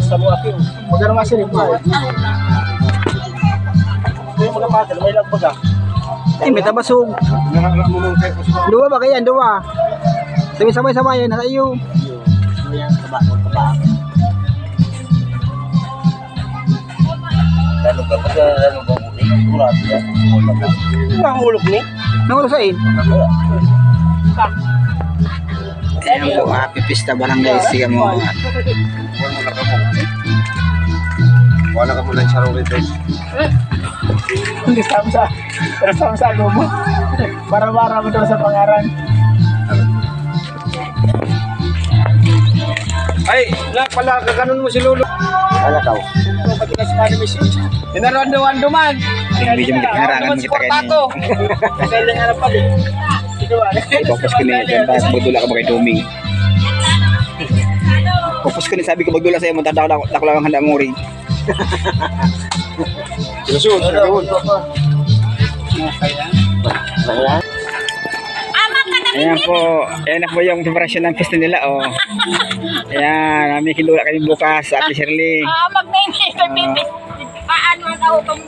sa mga akin. Magkano nga sila ba? Yung mga patal, may lagbaga. May tabasog. Dua ba kaya? Dua. Sabi sabay-sabay na tayo. Lalo ka ba muli? Nahulog ni? Nahulog sa'in? Ayan po, happy pista barangay Sigamot. Wala ka muna yung sarong rito. Hindi sama sa mo. Para-para mo daw sa pangaran. Ay, pala, kaganon mo si Lolo. Wala ka. Pati na si Manny Message. Inarando-ando man. Medyo magkinarangan mo kita kayo. Kailan nga na pa din. Focus ko na yun. Tapos magdula ka ba kay Tommy? Focus ko na sabi ko magdula sa'yo. Tako lang ang handa mo rin. Sinusun. Ayan po. Ayan na po yung preparasyon ng pista nila. Oh. Ayan. May kilula kami bukas. Ate Shirley. Magbibi. Paano daw itong...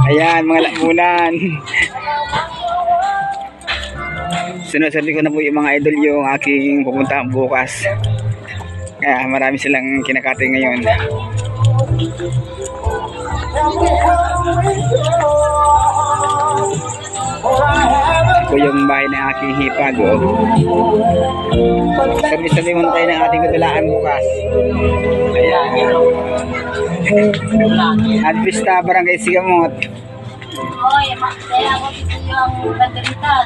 Ayan. Mga lamunan. Sinusabi ko na po yung mga idol yung aking pupuntahan bukas. Kaya marami silang kinakati ngayon. Ito po yung bahay ng aking hipag. Sabi mo tayo ng ating katulaan bukas. Ayan. At pista barangay Sigamot.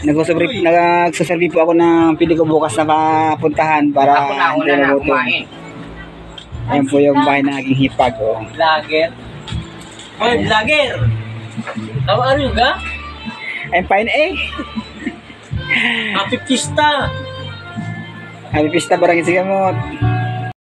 Nagsasabi po ako ng pili ko bukas na papuntahan para hindi mabuto. Ayan po yung bahay ng aking hipag. Lager. Ay, lager. Tama rin ka? I'm fine eh. Happy Pista. Happy pista barangay Sigamot.